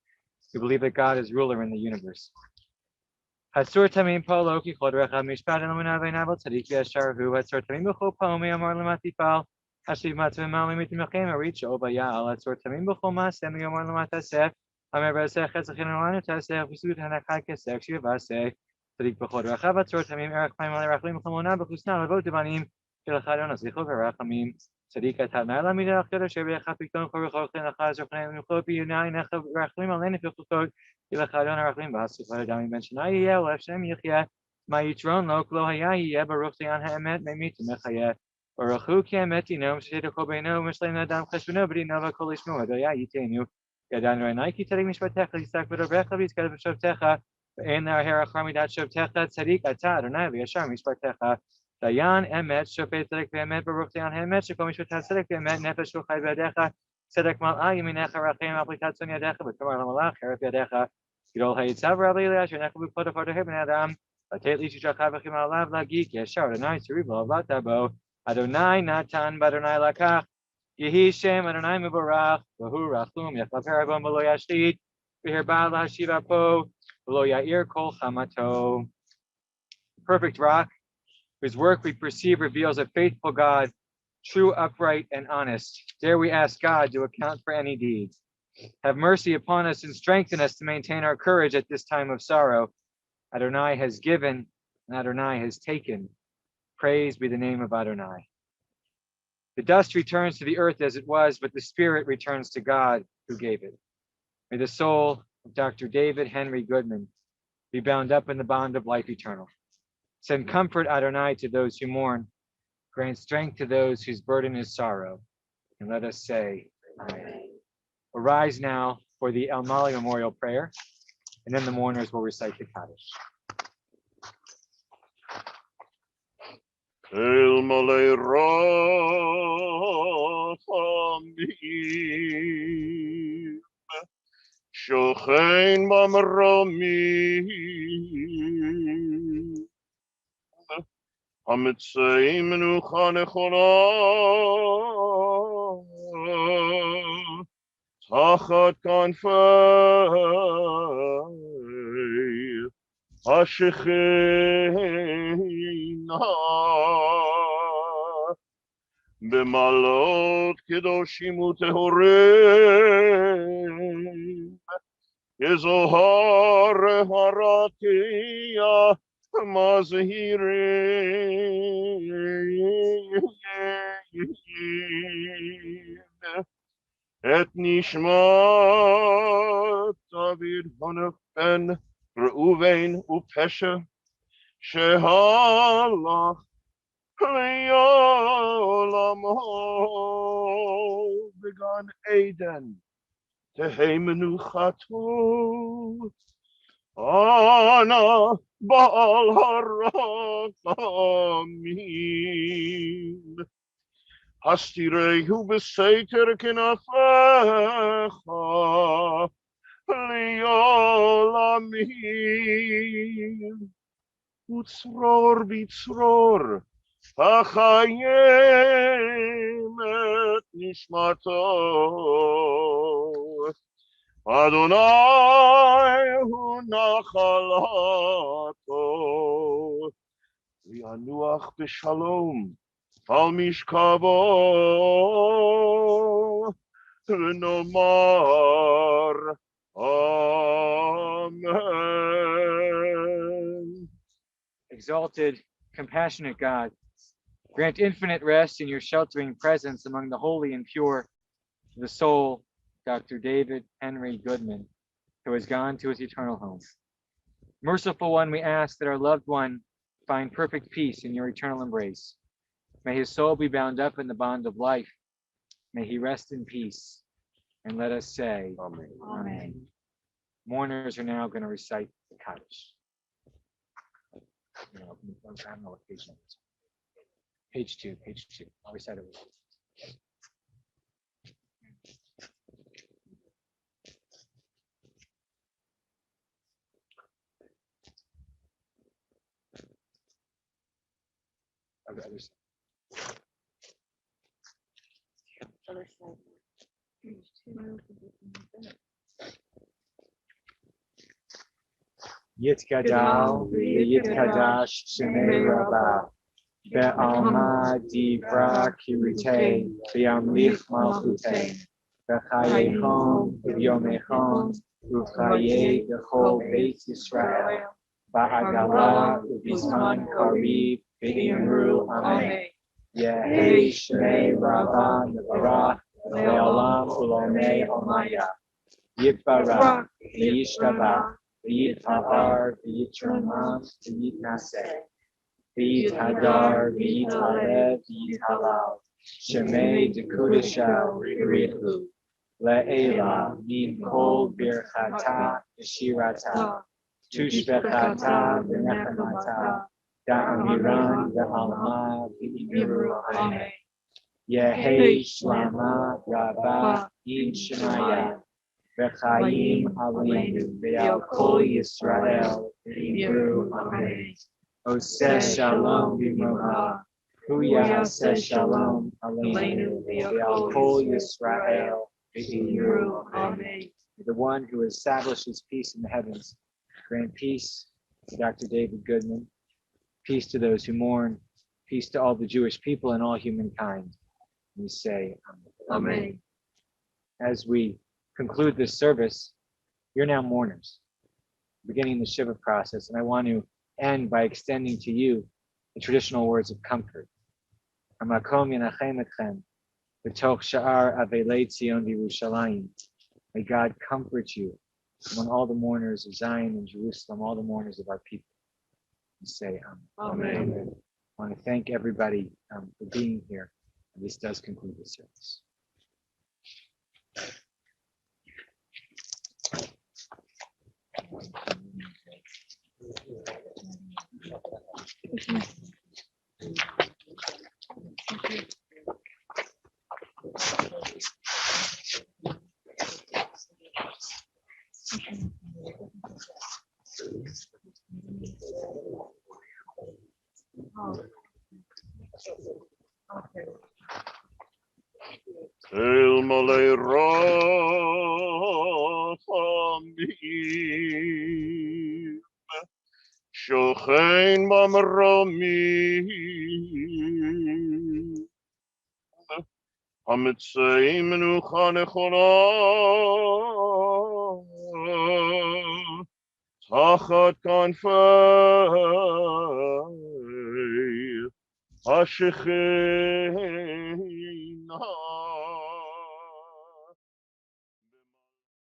we believe that God is ruler in the universe. Hasur tamim polo ki chod recha mishpat elamina v'nabel tzadik yashar hu hasur tamim b'chol paomi amar l'matifal hashiv matzvim malim mitimachem arich obayal hasur tamim b'chol masem yomar l'mataseh amar b'aseh chezachin alanu taseh v'sud hanachad keseh shivaseh tzadik b'chod recha hasur tamim erach paim alirachlim b'chamona b'chusna l'vot divanim kelachadon azlichol v'rachamim tzadik atadna l'midah achter asher b'echa pikton chorachol chenachad zochanei l'mchol b'yunai nechav rachlim alein v'chukot Ilachadon Arachlim Basifah Dami Mentionaya Lefshem Yichya Mayitron Lok Lo Hayaya Baruch Dayan Ha'emet Memit Mechaya Baruchu Kiamet Inom Sheda Kobeno Mishlaim Adam Cheshbeno B'di Nova Kolishmo Adoya Yitenu Yadan Renaiki Tedek Mishpatecha Yisak V'Dovrecha V'Yizkad V'Shovtecha V'Ein Nar Herachamidat Shovtecha Tzadik Ata Adonai V'Yashar Mishpatecha Dayan Emet Shofet Tzedek V'Emet Baruch Dayan Ha'emet Shekom Mishpat Tzedek V'Emet Nefesh V'Chai V'Yadecha Tzedek Mal'ah Yeminecha Rachem Aplitatson Yadecha V'Kamar Lamalach Heref Yadecha Gidol Hayitzav Rabbi Eliash Yenecha B'Kod Afar Deher Ben Adam לתת לי ששלחה וכם עליו להגיד, כי ישר אדוני ציווה ועבדת בו, אדוני נתן ואדוני לקח, יהי שם אדוני מבורך, והוא רחום יכפר עוון ולא ישחית, והרבה להשיב אפו, ולא יאיר כל חמתו. Perfect rock, whose work we perceive reveals a faithful God, true, upright, and honest. Dare we ask God to account for any deeds. Have mercy upon us and strengthen us to maintain our courage at this time of sorrow. Adonai has given, and Adonai has taken. Praise be the name of Adonai. The dust returns to the earth as it was, but the spirit returns to God who gave it. May the soul of Dr. David Henry Goodman be bound up in the bond of life eternal. Send comfort, Adonai, to those who mourn. Grant strength to those whose burden is sorrow. And let us say, Amen. Arise now for the El Mali Memorial Prayer, and then the mourners will recite the Kaddish. El Malay Rachamim Shochein Bamromim Hamitzei Menucha Nechona Tachat Kanfei Hashechina B'malot Kedoshim Utehorim Yezohar Haratia Mazirin Et Nishmat David Hanach ben Reuven Upesha Shehalach Le'olamo Began Eden Tehei Menuchato Ana Baal Harachamim Hastirehu Beseter Kinafecha Le'olamim Utzror Bitzror Achayim Et Nishmato Adonai Hu Nachalato Lianuach B'Shalom Al Mishkavo Nomar Amen. Exalted, compassionate God, grant infinite rest in your sheltering presence among the holy and pure to the soul, Dr. David Henry Goodman, who has gone to his eternal home. Merciful one, we ask that our loved one find perfect peace in your eternal embrace. May his soul be bound up in the bond of life. May he rest in peace. And let us say, Amen. Amen. Mourners are now going to recite the Kaddish. I don't know what page number it's on. Page 2. I'll recite it. Okay, other side. Other side. Page 2. Yitkadal v'yitkadash shemei rabah ve'alma divra kirutei v'yamlich malchutei v'chayechon v'yomechon v'chayei v'chol beit Yisrael ba'agala v'bizman karib v'imru amen. Yehi shemei rabah nevarach le'olam u'lomei omaya yitbarach v'yishtabach V'yithadar, v'yitramam, v'yitnaseh, v'yithadar, v'yithalev, v'yithalal, shemei dekudashel, v'richu, le'ela, min kol birchata, v'shirata, tushvechata, v'nechamata, da'amiran, v'alma, v'imiru amen. Yehei shlama, rabba, in shemaya, V'chaim Aleinu Ve'al Kol Yisrael V'Yivru Amen. Oseh Shalom B'Mroha. Hu Ya'aseh Shalom Aleinu Ve'al Kol Yisrael V'Yivru Amen. The one who establishes peace in the heavens, grant peace to Dr. David Goodman, peace to those who mourn, peace to all the Jewish people and all humankind. We say Amen. Amen. As we conclude this service, you're now mourners, beginning the Shiva process, and I want to end by extending to you the traditional words of comfort. Hamakom yenachem etchem, b'toch sha'ar avelei Tzion v'Yerushalayim. May God comfort you among all the mourners of Zion and Jerusalem, all the mourners of our people. We say Amen. Amen. I want to thank everybody for being here. And this does conclude the service. El Malay Rachamim Shochein Bamramim Hamitzeim Menucha Nechona Tachat Kanfei Hashechinah